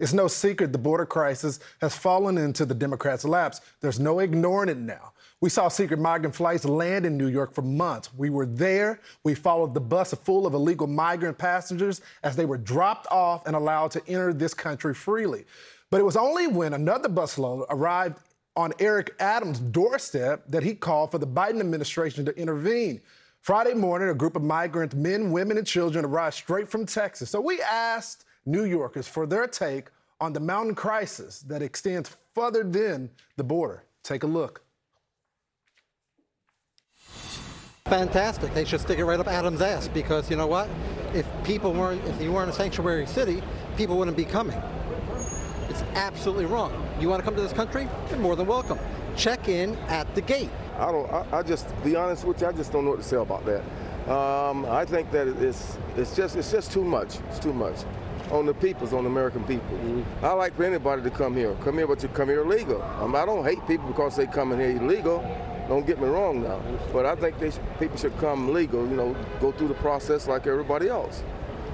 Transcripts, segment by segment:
It's no secret the border crisis has fallen into the Democrats' laps. There's no ignoring it now. We saw secret migrant flights land in New York for months. We were there. We followed the bus full of illegal migrant passengers as they were dropped off and allowed to enter this country freely. But it was only when another busload arrived on Eric Adams' doorstep that he called for the Biden administration to intervene. Friday morning, a group of migrant men, women, and children arrived straight from Texas. So we asked New Yorkers for their take on the mountain crisis that extends further than the border. Take a look. Fantastic. They should stick it right up Adam's ass because you know what? If you weren't a sanctuary city, people wouldn't be coming. It's absolutely wrong. You want to come to this country? You're more than welcome. Check in at the gate. I just, to be honest with you, I just don't know what to say about that. I think that it's just too much. It's too much on the peoples, on the American people. Mm-hmm. I like for anybody to come here, but you come here illegal. I don't hate people because they come in here illegal. Don't get me wrong now, but I think people should come legal. Go through the process like everybody else.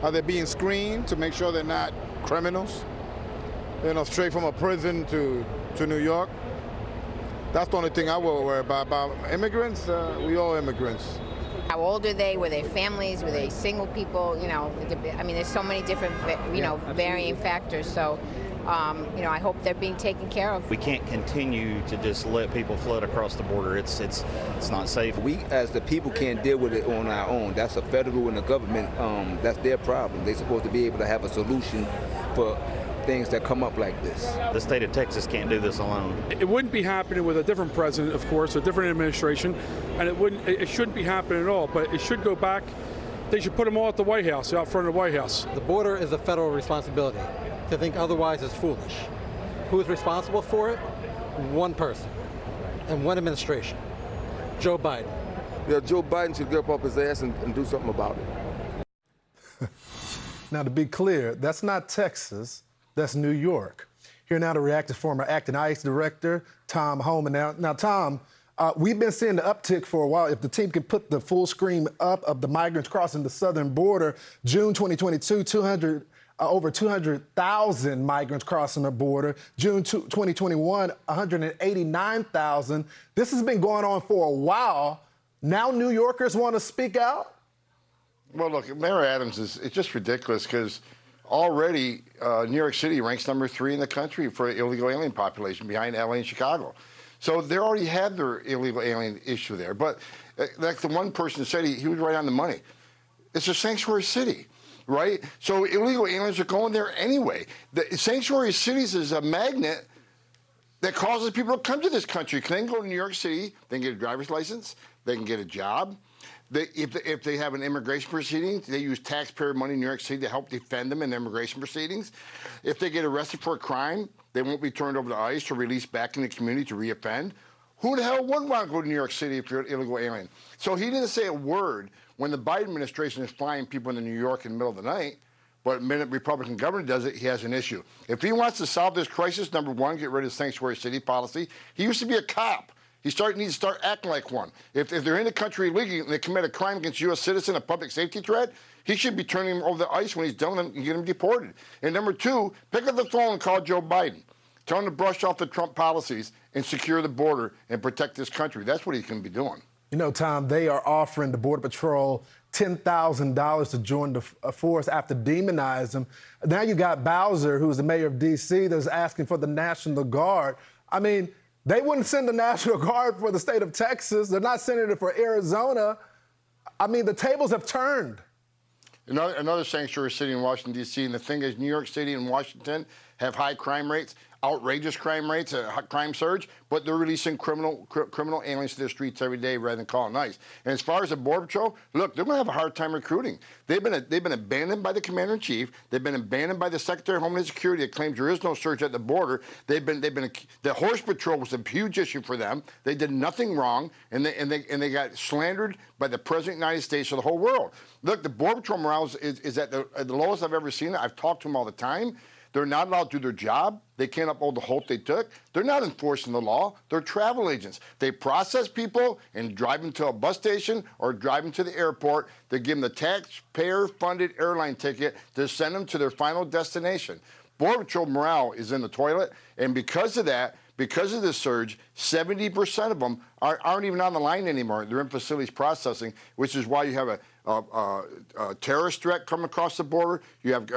Are they being screened to make sure they're not criminals? Straight from a prison to New York. That's the only thing I will worry about. About immigrants, we all immigrants. How old are they? Were they families? Were they single people? I mean, there's so many different, varying factors. So, I hope they're being taken care of. We can't continue to just let people flood across the border. It's not safe. We, as the people, can't deal with it on our own. That's a federal and the government. That's their problem. They're supposed to be able to have a solution for things that come up like this. The state of Texas can't do this alone. It wouldn't be happening with a different president, of course, a different administration, and it shouldn't be happening at all, but it should go back. They should put them all at the White House, out front of the White House. The border is a federal responsibility. To think otherwise is foolish. Who is responsible for it? One person and one administration, Joe Biden. Yeah, Joe Biden should get up his ass and do something about it. Now, to be clear, that's not Texas. That's New York. Here now to react to former acting ICE director Tom Homan. Now, Tom, we've been seeing the uptick for a while. If the team can put the full screen up of the migrants crossing the southern border, June 2022, over 200,000 migrants crossing the border. June 2021, 189,000. This has been going on for a while. Now New Yorkers want to speak out? Well, look, Mayor Adams it's just ridiculous because already New York City ranks #3 in the country for illegal alien population behind LA and Chicago. So they already had their illegal alien issue there. But like the one person said, he was right on the money. It's a sanctuary city, right? So illegal aliens are going there anyway. The sanctuary cities is a magnet that causes people to come to this country. They can go to New York City, they can get a driver's license, they can get a job. If they have an immigration proceeding, they use taxpayer money in New York City to help defend them in immigration proceedings. If they get arrested for a crime, they won't be turned over to ICE or released back in the community to reoffend. Who the hell wouldn't want to go to New York City if you're an illegal alien? So he didn't say a word when the Biden administration is flying people into New York in the middle of the night. But the minute Republican governor does it, he has an issue. If he wants to solve this crisis, number one, get rid of the sanctuary city policy. He used to be a cop. He needs to start acting like one. If they're in the country illegally and they commit a crime against a U.S. citizen, a public safety threat, he should be turning them over to ICE when he's done with them and get them deported. And number two, pick up the phone and call Joe Biden. Tell him to brush off the Trump policies and secure the border and protect this country. That's what he's going to be doing. You know, Tom, they are offering the Border Patrol $10,000 to join the force after demonizing them. Now you got Bowser, who's the mayor of D.C., that's asking for the National Guard. I mean, they wouldn't send the National Guard for the state of Texas. They're not sending it for Arizona. I mean, the tables have turned. Another sanctuary city in Washington, D.C., and the thing is, New York City and Washington have high crime rates, outrageous crime rates, a crime surge, but they're releasing criminal aliens to the streets every day rather than calling ICE. And as far as the Border Patrol, look, they're going to have a hard time recruiting. They've been abandoned by the Commander-in-Chief. They've been abandoned by the Secretary of Homeland Security that claims there is no surge at the border. The Horse Patrol was a huge issue for them. They did nothing wrong, and they got slandered by the President of the United States or the whole world. Look, the Border Patrol morale is at the lowest I've ever seen it. I've talked to them all the time. They're not allowed to do their job. They can't uphold the oath they took. They're not enforcing the law. They're travel agents. They process people and drive them to a bus station or drive them to the airport. They give them the taxpayer-funded airline ticket to send them to their final destination. Border Patrol morale is in the toilet, and because of that, because of this surge, 70% of them aren't even on the line anymore. They're in facilities processing, which is why you have a terrorist threat coming across the border. You have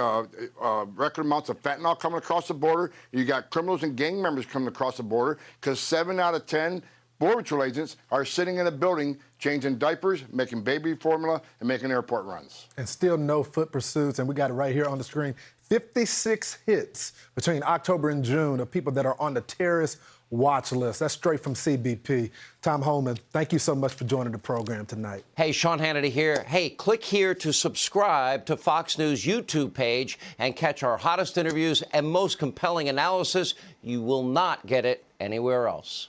record amounts of fentanyl coming across the border. You got criminals and gang members coming across the border because 7 out of 10 Border Patrol agents are sitting in a building changing diapers, making baby formula, and making airport runs. And still no foot pursuits, and we got it right here on the screen. 56 hits between October and June of people that are on the terrorist watch list. That's straight from CBP. Tom Homan, thank you so much for joining the program tonight. Hey, Sean Hannity here. Hey, click here to subscribe to Fox News YouTube page and catch our hottest interviews and most compelling analysis. You will not get it anywhere else.